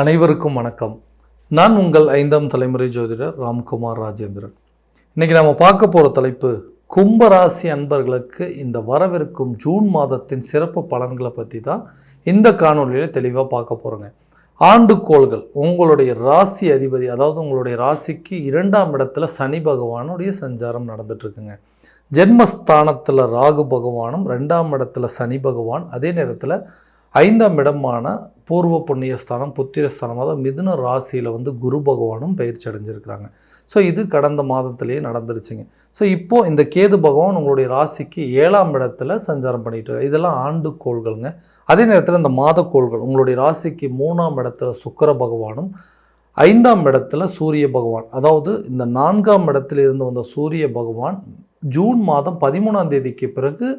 அனைவருக்கும் வணக்கம். நான் உங்கள் 5ஆம் தலைமுறை ஜோதிடர் ராம்குமார் ராஜேந்திரன். இன்றைக்கி நம்ம பார்க்க போகிற தலைப்பு கும்பராசி அன்பர்களுக்கு இந்த வரவிருக்கும் ஜூன் மாதத்தின் சிறப்பு பலன்களை பற்றி தான் இந்த காணொலியில் தெளிவாக பார்க்க போகிறோங்க. ஆண்டுகோள்கள் உங்களுடைய ராசி அதிபதி, அதாவது உங்களுடைய ராசிக்கு 2ஆம் இடத்துல சனி பகவானுடைய சஞ்சாரம் நடந்துட்டுருக்குங்க. ஜென்மஸ்தானத்தில் ராகு பகவானும் 2ஆம் இடத்துல சனி பகவான், அதே நேரத்தில் 5ஆம் இடமான பூர்வ புண்ணியஸ்தானம் புத்திரஸ்தானம், அதாவது மிதுன ராசியில் குரு பகவானும் பயிற்சி அடைஞ்சிருக்கிறாங்க. ஸோ இது கடந்த மாதத்திலேயே நடந்துருச்சுங்க. ஸோ இப்போது இந்த கேது பகவான் உங்களுடைய ராசிக்கு 7ஆம் இடத்துல சஞ்சாரம் பண்ணிட்டு, இதெல்லாம் ஆண்டு கோள்கள்ங்க. அதே நேரத்தில் இந்த மாதக்கோள்கள் உங்களுடைய ராசிக்கு 3ஆம் இடத்துல சுக்கிர பகவானும் 5ஆம் இடத்துல சூரிய பகவான், அதாவது இந்த 4ஆம் இடத்துல இருந்து வந்த சூரிய பகவான் ஜூன் மாதம் 13ஆம் தேதிக்கு பிறகு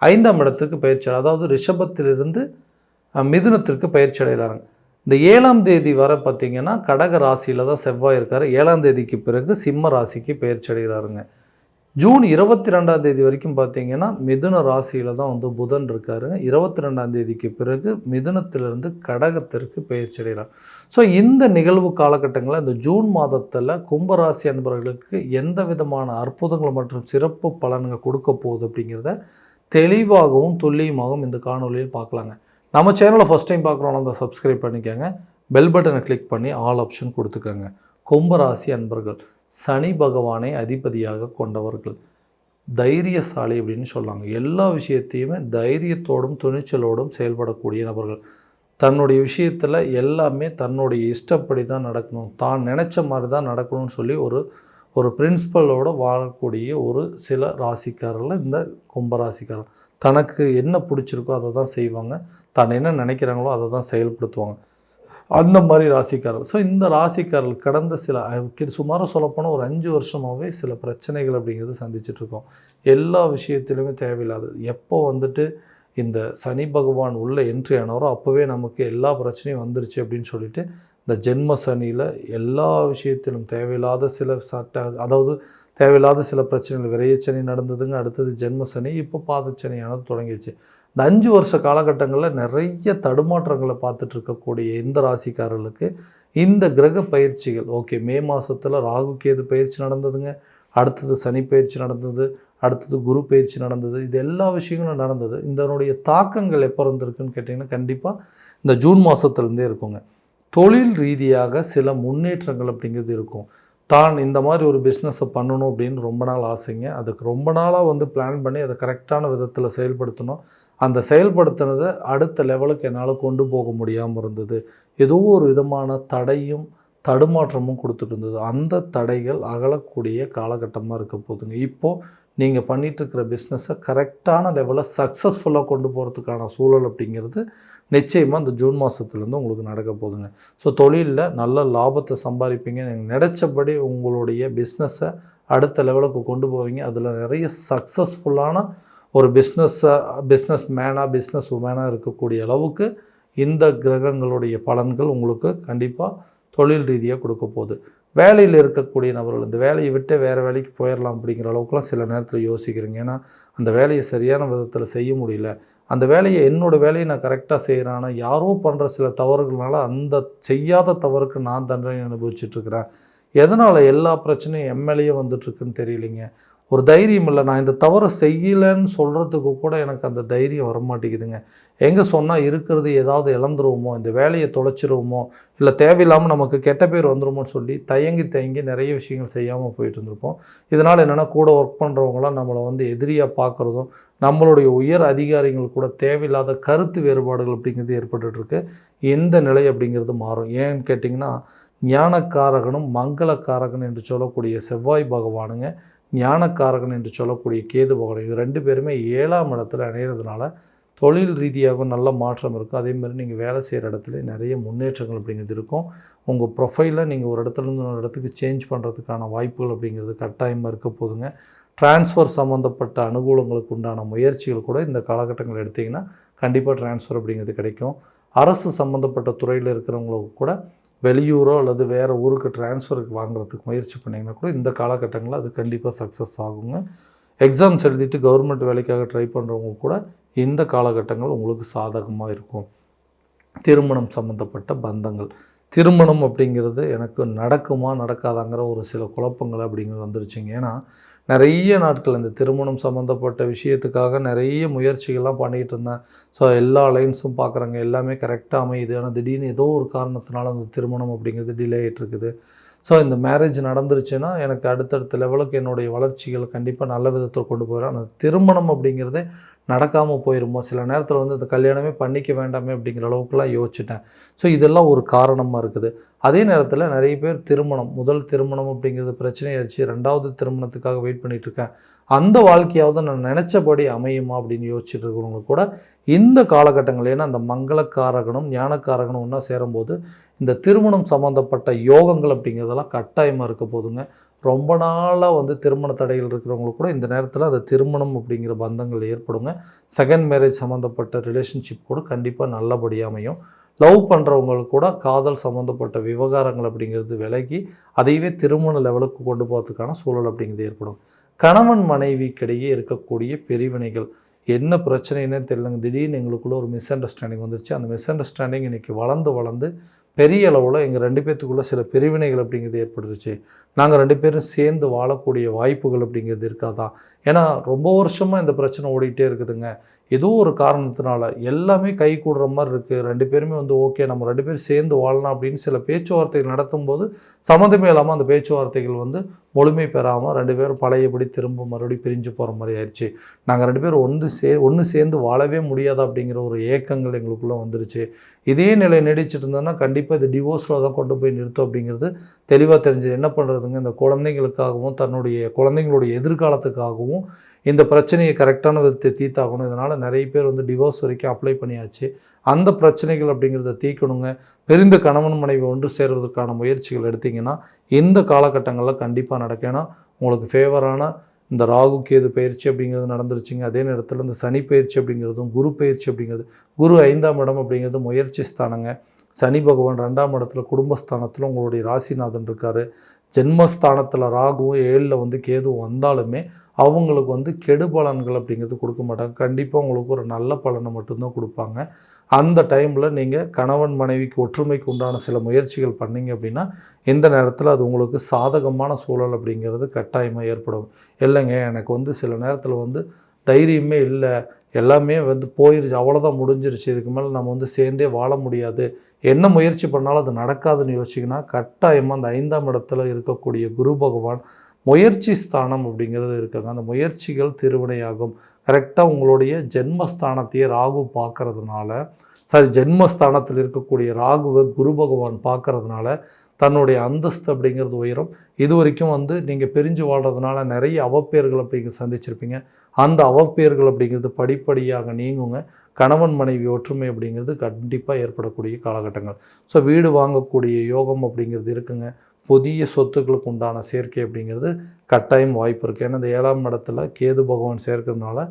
5ஆம் இடத்துக்கு பயிற்சி, அதாவது ரிஷபத்திலிருந்து மிதுனத்திற்கு பயிற்சி அடைகிறாங்க. இந்த 7ஆம் தேதி வர பார்த்திங்கன்னா கடக ராசியில் தான் செவ்வாய் இருக்கார். 7ஆம் தேதிக்கு பிறகு சிம்ம ராசிக்கு பயிற்சி அடைகிறாருங்க. ஜூன் 22ஆம் தேதி வரைக்கும் பார்த்திங்கன்னா மிதுன ராசியில் தான் புதன் இருக்காருங்க. 22ஆம் தேதிக்கு பிறகு மிதுனத்திலிருந்து கடகத்திற்கு பயிற்சி அடைகிறார். ஸோ இந்த நிகழ்வு காலகட்டங்களில் இந்த ஜூன் மாதத்தில் கும்பராசி அன்பர்களுக்கு எந்த விதமான அற்புதங்கள் மற்றும் சிறப்பு பலன்கள் கொடுக்க போகுது அப்படிங்கிறத தெளிவாகவும் துல்லியமாகவும் இந்த காணொலியில் பார்க்கலாங்க. நம்ம சேனலை ஃபஸ்ட் டைம் பார்க்குறோன்னா அந்த சப்ஸ்கிரைப் பண்ணிக்கோங்க, பெல் பட்டனை கிளிக் பண்ணி ஆல் ஆப்ஷன் கொடுத்துக்கோங்க. கும்பராசி அன்பர்கள் சனி பகவானை அதிபதியாக கொண்டவர்கள், தைரியசாலி அப்படின்னு சொல்லுவாங்க. எல்லா விஷயத்தையுமே தைரியத்தோடும் துணிச்சலோடும் செயல்படக்கூடிய நபர்கள். தன்னுடைய விஷயத்தில் எல்லாமே தன்னுடைய இஷ்டப்படி தான் நடக்கணும், தான் நினச்ச மாதிரி தான் நடக்கணும்னு சொல்லி ஒரு பிரின்சிபலோடு வாழக்கூடிய ஒரு சில ராசிக்காரர்கள் இந்த கும்பராசிக்காரர்கள். தனக்கு என்ன பிடிச்சிருக்கோ அதை தான் செய்வாங்க, தான் என்ன நினைக்கிறாங்களோ அதை தான் செயல்படுத்துவாங்க, அந்த மாதிரி ராசிக்காரர்கள். ஸோ இந்த ராசிக்காரர்கள் கடந்த சுமாராக சொல்லப்போனால் ஒரு 5 வருஷமாகவே சில பிரச்சனைகள் அப்படிங்கிறது சந்திச்சிட்ருக்கோம். எல்லா விஷயத்திலுமே தேவையில்லாதது. எப்போ இந்த சனி பகவான் உள்ள என்ட்ரி ஆனாரோ அப்போவே நமக்கு எல்லா பிரச்சனையும் வந்துருச்சு அப்படின்னு சொல்லிட்டு இந்த ஜென்ம சனியில் எல்லா விஷயத்திலும் தேவையில்லாத தேவையில்லாத சில பிரச்சனைகள், விரையச்சனி நடந்ததுங்க. அடுத்தது ஜென்ம சனி, இப்போ பாதச்சனியானது தொடங்கிடுச்சு. இந்த 5 வருஷ காலகட்டங்களில் நிறைய தடுமாற்றங்களை பார்த்துட்டு இருக்கக்கூடிய இந்த ராசிக்காரர்களுக்கு இந்த கிரக பயிற்சிகள் மே மாதத்தில் ராகு கேது பயிற்சி நடந்ததுங்க. அடுத்தது சனி பயிற்சி நடந்தது, அடுத்தது குரு பயிற்சி நடந்தது. இது எல்லா விஷயங்களும் நடந்தது. இதனுடைய தாக்கங்கள் எப்போ இருந்திருக்குன்னு கேட்டிங்கன்னா கண்டிப்பாக இந்த ஜூன் மாதத்துலேருந்தே இருக்குங்க. தொழில் ரீதியாக சில முன்னேற்றங்கள் அப்படிங்கிறது இருக்கும். தான் இந்த மாதிரி ஒரு பிஸ்னஸை பண்ணணும் அப்படின்னு ரொம்ப நாள் ஆசைங்க. அதுக்கு ரொம்ப நாளாக பிளான் பண்ணி அதை கரெக்டான விதத்தில் செயல்படுத்தணும். அந்த செயல்படுத்தினதை அடுத்த லெவலுக்கு என்னால் கொண்டு போக முடியாமல் இருந்தது. ஏதோ ஒரு விதமான தடையும் தடுமாற்றமும் கொடுத்துட்டு இருந்தது. அந்த தடைகள் அகலக்கூடிய காலகட்டமாக இருக்க போகுதுங்க. இப்போது நீங்கள் பண்ணிகிட்ருக்கிற பிஸ்னஸை கரெக்டான லெவலில் சக்ஸஸ்ஃபுல்லாக கொண்டு போகிறதுக்கான சூழல் அப்படிங்கிறது நிச்சயமாக இந்த ஜூன் மாதத்துலேருந்து உங்களுக்கு நடக்க போகுதுங்க. ஸோ தொழிலில் நல்ல லாபத்தை சம்பாதிப்பீங்க. நீங்கள் நினச்சபடி உங்களுடைய பிஸ்னஸை அடுத்த லெவலுக்கு கொண்டு போவீங்க. அதில் நிறைய சக்ஸஸ்ஃபுல்லான ஒரு பிஸ்னஸ் உமேனாக இருக்கக்கூடிய அளவுக்கு இந்த கிரகங்களுடைய பலன்கள் உங்களுக்கு கண்டிப்பாக தொழில் ரீதியாக கொடுக்க போகுது. வேலையில் இருக்கக்கூடிய நபர்கள் இந்த வேலையை விட்டு வேறு வேலைக்கு போயிடலாம் அப்படிங்கிற அளவுக்குலாம் சில நேரத்தில் யோசிக்கிறீங்க. ஏன்னா அந்த வேலையை சரியான விதத்தில் செய்ய முடியல, அந்த என்னோடய வேலையை நான் கரெக்டாக செய்கிறேன்னா யாரோ பண்ணுற சில தவறுகள்னால அந்த செய்யாத தவறுக்கு நான் தண்டனை அனுபவிச்சிட்ருக்கிறேன். எதனால் எல்லா பிரச்சனையும் எம்எல்ஏ வந்துட்டுருக்குன்னு தெரியலைங்க. ஒரு தைரியம் இல்லை. நான் இந்த தவறை செய்யலைன்னு சொல்கிறதுக்கு கூட எனக்கு அந்த தைரியம் வரமாட்டேங்குதுங்க. எங்கே சொன்னால் இருக்கிறது ஏதாவது இழந்துருவோமோ, இந்த வேலையை தொலைச்சிருவோமோ, இல்லை தேவையில்லாமல் நமக்கு கெட்ட பேர் வந்துருமோன்னு சொல்லி தயங்கி நிறைய விஷயங்கள் செய்யாமல் போயிட்டு இருந்திருப்போம். இதனால் என்னென்னா கூட ஒர்க் பண்ணுறவங்களாம் நம்மளை எதிரியாக பார்க்குறதும், நம்மளுடைய உயர் அதிகாரிகள் கூட தேவையில்லாத கருத்து வேறுபாடுகள் அப்படிங்கிறது ஏற்பட்டுருக்கு. இந்த நிலை அப்படிங்கிறது மாறும். ஏன்னு கேட்டிங்கன்னா ஞானக்காரகனும் மங்களக்காரகன் என்று சொல்லக்கூடிய செவ்வாய் பகவானுங்க, ஞானக்காரகன் என்று சொல்லக்கூடிய கேது பகவான், இது 2 பேருமே 7ஆம் இடத்துல இணைகிறதுனால தொழில் ரீதியாகவும் நல்ல மாற்றம் இருக்கும். அதேமாதிரி நீங்கள் வேலை செய்கிற இடத்துல நிறைய முன்னேற்றங்கள் அப்படிங்கிறது இருக்கும். உங்கள் ப்ரொஃபைலில் நீங்கள் ஒரு இடத்துலேருந்து ஒரு இடத்துக்கு சேஞ்ச் பண்ணுறதுக்கான வாய்ப்புகள் அப்படிங்கிறது கட்டாயமாக இருக்க போதுங்க. ட்ரான்ஸ்ஃபர் சம்மந்தப்பட்ட அனுகூலங்களுக்கு உண்டான முயற்சிகள் கூட இந்த காலகட்டங்கள் எடுத்திங்கன்னா கண்டிப்பாக ட்ரான்ஸ்ஃபர் அப்படிங்கிறது கிடைக்கும். அரசு சம்மந்தப்பட்ட துறையில் இருக்கிறவங்களுக்கு கூட வெளியூரோ அல்லது வேறு ஊருக்கு ட்ரான்ஸ்ஃபருக்கு வாங்குறதுக்கு முயற்சி பண்ணிங்கன்னா கூட இந்த காலகட்டங்களில் அது கண்டிப்பாக சக்ஸஸ் ஆகுங்க. எக்ஸாம்ஸ் எழுதிட்டு கவர்மெண்ட் வேலைக்காக ட்ரை பண்ணுறவங்க கூட இந்த காலகட்டங்கள் உங்களுக்கு சாதகமாக இருக்கும். திருமணம் சம்மந்தப்பட்ட பந்தங்கள், திருமணம் அப்படிங்கிறது எனக்கு நடக்குமா நடக்காதாங்கிற ஒரு சில குழப்பங்கள் அப்படிங்கிறது வந்துருச்சுங்க. ஏன்னா நிறைய நாட்கள் இந்த திருமணம் சம்மந்தப்பட்ட விஷயத்துக்காக நிறைய முயற்சிகள்லாம் பண்ணிகிட்டு இருந்தேன். ஸோ எல்லா அலைன்ஸும் பார்க்குறாங்க, எல்லாமே கரெக்டாக அமையுது. ஆனால் திடீர்னு ஏதோ ஒரு காரணத்தினால அந்த திருமணம் அப்படிங்கிறது டிலே ஆகிட்டுருக்குது. ஸோ இந்த மேரேஜ் நடந்துருச்சுன்னா எனக்கு அடுத்தடுத்த லெவலுக்கு என்னுடைய வளர்ச்சிகள் கண்டிப்பாக நல்ல விதத்தில் கொண்டு போயிடும். ஆனால் திருமணம் அப்படிங்கிறதே நடக்காமல் போயிருமோ, சில நேரத்தில் வந்து இந்த கல்யாணமே பண்ணிக்க வேண்டாமே அப்படிங்கிற அளவுக்குலாம் யோசிச்சிட்டேன். ஸோ இதெல்லாம் ஒரு காரணமாக இருக்குது. அதே நேரத்தில் நிறைய பேர் முதல் திருமணம் அப்படிங்கிறது பிரச்சனையாச்சு, 2வது திருமணத்துக்காக வெயிட் பண்ணிகிட்ருக்கேன். அந்த வாழ்க்கையாவது நான் நினச்சபடி அமையுமா அப்படின்னு யோசிச்சுட்டு இருக்கிறவங்க கூட இந்த காலகட்டங்கள், ஏன்னா அந்த மங்களக்காரகனும் ஞானக்காரகனும் ஒன்றா சேரும்போது இந்த திருமணம் சம்மந்தப்பட்ட யோகங்கள் அப்படிங்கிறதெல்லாம் கட்டாயமாக இருக்க போதுங்க. ரொம்ப நாளாக வந்து திருமண தடைகள் இருக்கிறவங்களுக்கு கூட இந்த நேரத்தில் அந்த திருமணம் அப்படிங்கிற பந்தங்கள் ஏற்படுங்க. செகண்ட் மேரேஜ் சம்மந்தப்பட்ட ரிலேஷன்ஷிப் கூட கண்டிப்பாக நல்லபடியாக அமையும். லவ் பண்ணுறவங்களுக்கு கூட காதல் சம்மந்தப்பட்ட விவகாரங்கள் அப்படிங்கிறது விலகி அதையவே திருமண லெவலுக்கு கொண்டு போகிறதுக்கான சூழல் அப்படிங்கிறது ஏற்படும். கணவன் மனைவிக்கிடையே இருக்கக்கூடிய பிரிவினைகள் என்ன பிரச்சனைன்னே தெரியலங்க. திடீர்னு எங்களுக்குள்ளே ஒரு மிஸ் அண்டர்ஸ்டாண்டிங் வந்துருச்சு. அந்த மிஸ் அண்டர்ஸ்டாண்டிங் இன்றைக்கி வளர்ந்து பெரிய அளவில் எங்கள் 2 பேர்த்துக்குள்ளே சில பிரிவினைகள் அப்படிங்கிறது ஏற்பட்டுருச்சு. நாங்கள் 2 பேரும் சேர்ந்து வாழக்கூடிய வாய்ப்புகள் அப்படிங்கிறது இருக்காதான்? ஏன்னா ரொம்ப வருஷமாக இந்த பிரச்சனை ஓடிக்கிட்டே இருக்குதுங்க. ஏதோ ஒரு காரணத்தினால எல்லாமே கை கூடுற மாதிரி இருக்குது. 2 பேருமே வந்து ஓகே நம்ம 2 பேரும் சேர்ந்து வாழலாம் அப்படின்னு சில பேச்சுவார்த்தைகள் நடத்தும்போது சம்மந்தமே இல்லாமல் அந்த பேச்சுவார்த்தைகள் வந்து முழுமை பெறாமல் 2 பேரும் பழையபடி திரும்ப மறுபடியும் பிரிஞ்சு போகிற மாதிரி ஆயிடுச்சு. நாங்கள் 2 பேரும் ஒன்று சேர்ந்து வாழவே முடியாது அப்படிங்கிற ஒரு ஏக்கங்கள் எங்களுக்குள்ளே வந்துருச்சு. இதே நிலை நீடிச்சிட்டு இருந்தோன்னா கண்டிப்பாக இது டிவோர்ஸில் தான் கொண்டு போய் நிறுத்தும் அப்படிங்கிறது தெளிவாக தெரிஞ்சது. என்ன பண்ணுறதுங்க, இந்த குழந்தைங்களுக்காகவும் தன்னுடைய குழந்தைங்களுடைய எதிர்காலத்துக்காகவும் இந்த பிரச்சனையை கரெக்டான விதத்தை தீர்த்தாகணும். இதனால் நிறைய பேர் வந்து டிவோர்ஸ் வரைக்கும் அப்ளை பண்ணியாச்சு. அந்த பிரச்சனைகள் அப்படிங்கிறத தீர்க்கணுங்க. பிரிந்த கணவன் மனைவி ஒன்று சேர்வதற்கான முயற்சிகள் எடுத்திங்கன்னா இந்த காலகட்டங்களில் கண்டிப்பாக நடக்கும். ஏன்னா உங்களுக்கு ஃபேவரான இந்த ராகு கேது பயிற்சி அப்படிங்கிறது நடந்துருச்சுங்க. அதே நேரத்தில் இந்த சனி பயிற்சி அப்படிங்கிறதும் குரு பயிற்சி அப்படிங்கிறது, குரு 5ஆம் இடம் அப்படிங்கிறது முயற்சி ஸ்தானங்க. சனி பகவான் 2ஆம் இடத்துல குடும்பஸ்தானத்தில் உங்களுடைய ராசிநாதன் இருக்கார். ஜென்மஸ்தானத்தில் ராகுவும் 7ல் வந்து கேதுவும் வந்தாலுமே அவங்களுக்கு வந்து கெடு பலன்கள் அப்படிங்கிறது கொடுக்க மாட்டாங்க. கண்டிப்பாக உங்களுக்கு ஒரு நல்ல பலனை மட்டும்தான் கொடுப்பாங்க. அந்த டைமில் நீங்கள் கணவன் மனைவிக்கு ஒற்றுமைக்கு உண்டான சில முயற்சிகள் பண்ணிங்க அப்படின்னா இந்த நேரத்தில் அது உங்களுக்கு சாதகமான சூழல் அப்படிங்கிறது கட்டாயமாக ஏற்படும். இல்லைங்க எனக்கு வந்து சில நேரத்தில் வந்து தைரியமே இல்லை, எல்லாமே வந்து போயிருச்சு, அவ்வளோதான் முடிஞ்சிருச்சு, இதுக்கு மேலே நம்ம வந்து சேர்ந்தே வாழ முடியாது, என்ன முயற்சி பண்ணாலும் அது நடக்காதுன்னு யோசிச்சிங்கன்னா கட்டாயமாக அந்த 5ஆம் இடத்துல இருக்கக்கூடிய குரு பகவான் முயற்சி ஸ்தானம் அப்படிங்கிறது இருக்குங்க. அந்த முயற்சிகள் திருவினையாகும். கரெக்டாக உங்களுடைய ஜென்மஸ்தானத்தையே ராகு பார்க்கறதுனால, ஜென்மஸ்தானத்தில் இருக்கக்கூடிய ராகுவை குரு பகவான் பார்க்கறதுனால தன்னுடைய அந்தஸ்து அப்படிங்கிறது உயரும். இது வரைக்கும் வந்து நீங்கள் பிரிஞ்சு வாழ்கிறதுனால நிறைய அவப்பேர்கள் அப்படிங்கிறது சந்திச்சிருப்பீங்க. அந்த அவப்பேர்கள் அப்படிங்கிறது படிப்படியாக நீங்குங்க. கணவன் மனைவி ஒற்றுமை அப்படிங்கிறது கண்டிப்பாக ஏற்படக்கூடிய காலகட்டங்கள். ஸோ வீடு வாங்கக்கூடிய யோகம் அப்படிங்கிறது இருக்குங்க. புதிய சொத்துக்களுக்கு உண்டான சேர்க்கை அப்படிங்கிறது கட்டாயம் வாய்ப்பு இருக்குது. ஏன்னா இந்த 7ஆம் இடத்துல கேது பகவான் சேர்க்கிறதுனால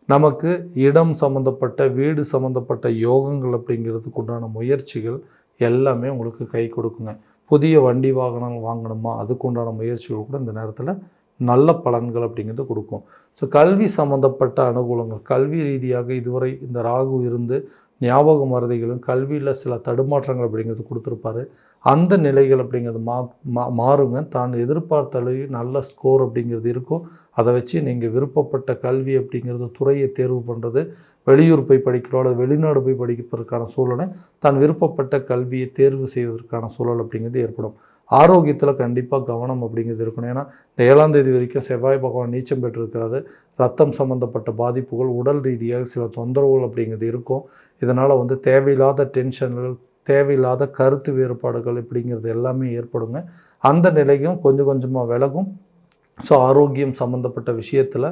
நமக்கு இடம் சம்மந்தப்பட்ட வீடு சம்மந்தப்பட்ட யோகங்கள் அப்படிங்கிறதுக்கு உண்டான முயற்சிகள் எல்லாமே உங்களுக்கு கை கொடுக்குங்க. புதிய வண்டி வாகனங்கள் வாங்கணுமா, அதுக்கு உண்டான முயற்சிகள் கூட இந்த நேரத்தில் நல்ல பலன்கள் அப்படிங்கிறது கொடுக்கும். ஸோ கல்வி சம்மந்தப்பட்ட அனுகூலங்கள், கல்வி ரீதியாக இதுவரை இந்த ராகு இருந்து ஞாபக மறதிகளும் கல்வியில் சில தடுமாற்றங்கள் அப்படிங்கிறது கொடுத்துருப்பாரு. அந்த நிலைகள் அப்படிங்கிறது மாறுங்க. தான் எதிர்பார்த்த அளவு நல்ல ஸ்கோர் அப்படிங்கிறது இருக்கும். அதை வச்சு நீங்கள் விருப்பப்பட்ட கல்வி அப்படிங்கிறது துறையை தேர்வு பண்ணுறது, வெளியூர் போய் படிக்கிறோம் அல்லது வெளிநாடு போய் படிப்பதற்கான சூழலை, தான் விருப்பப்பட்ட கல்வியை தேர்வு செய்வதற்கான சூழல் அப்படிங்கிறது ஏற்படும். ஆரோக்கியத்தில் கண்டிப்பாக கவனம் அப்படிங்கிறது இருக்கணும். ஏன்னா இந்த 7ஆம் தேதி வரைக்கும் செவ்வாய் பகவான் நீச்சம் பெற்றிருக்கிறாரு. ரத்தம் சம்மந்தப்பட்ட பாதிப்புகள், உடல் ரீதியாக சில தொந்தரவுகள் அப்படிங்கிறது இருக்கும். இதனால் வந்து தேவையில்லாத டென்ஷன்கள், தேவையில்லாத கருத்து வேறுபாடுகள் இப்படிங்கிறது எல்லாமே ஏற்படுங்க. அந்த நிலையும் கொஞ்சம் கொஞ்சமாக விலகும். ஸோ ஆரோக்கியம் சம்மந்தப்பட்ட விஷயத்தில்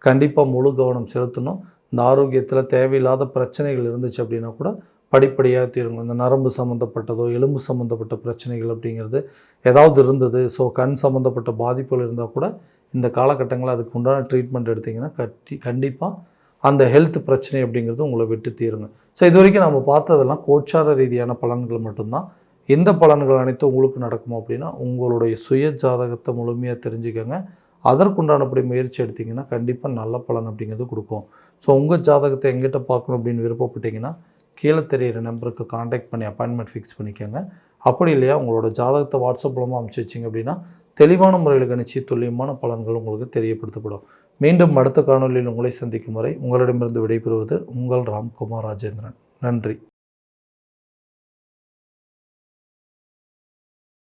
கண்டிப்பாக முழு கவனம் செலுத்தணும். இந்த ஆரோக்கியத்தில் தேவையில்லாத பிரச்சனைகள் இருந்துச்சு அப்படின்னா கூட படிப்படியாக தீருங்க. இந்த நரம்பு சம்மந்தப்பட்டதோ எலும்பு சம்மந்தப்பட்ட பிரச்சனைகள் அப்படிங்கிறது ஏதாவது இருந்தது, ஸோ கண் சம்மந்தப்பட்ட பாதிப்புகள் இருந்தால் கூட இந்த காலகட்டங்களில் அதுக்கு உண்டான ட்ரீட்மெண்ட் எடுத்திங்கன்னா கண்டிப்பாக அந்த ஹெல்த் பிரச்சனை அப்படிங்கிறது உங்களை விட்டு தீருங்க. ஸோ இது வரைக்கும் நம்ம பார்த்ததெல்லாம் கோச்சார ரீதியான பலன்கள் மட்டும்தான். எந்த பலன்கள் அனைத்தும் உங்களுக்கு நடக்குமோ அப்படின்னா உங்களுடைய சுய ஜாதகத்தை முழுமையாக தெரிஞ்சுக்கோங்க. அதற்குண்டானபடி முயற்சி எடுத்திங்கன்னா கண்டிப்பாக நல்ல பலன் அப்படிங்கிறது கொடுக்கும். ஸோ உங்கள் ஜாதகத்தை எங்கிட்ட பார்க்கணும் அப்படின்னு விருப்பப்பட்டீங்கன்னா கீழே தெரியிற நம்பருக்கு காண்டாக்ட் பண்ணி அப்பாயின்மெண்ட் ஃபிக்ஸ் பண்ணிக்கோங்க. அப்படி இல்லையா உங்களோட ஜாதகத்தை வாட்ஸ்அப் மூலமாக அனுப்பிச்சி வச்சிங்க அப்படின்னா தெளிவான முறையில் கணிச்சு துல்லியமான பலன்கள் உங்களுக்கு தெரியப்படுத்தப்படும். மீண்டும் அடுத்த காணொலியில் உங்களை சந்திக்கும் வரை உங்களிடமிருந்து விடைபெறுவது உங்கள் ராம்குமார் ராஜேந்திரன். நன்றி.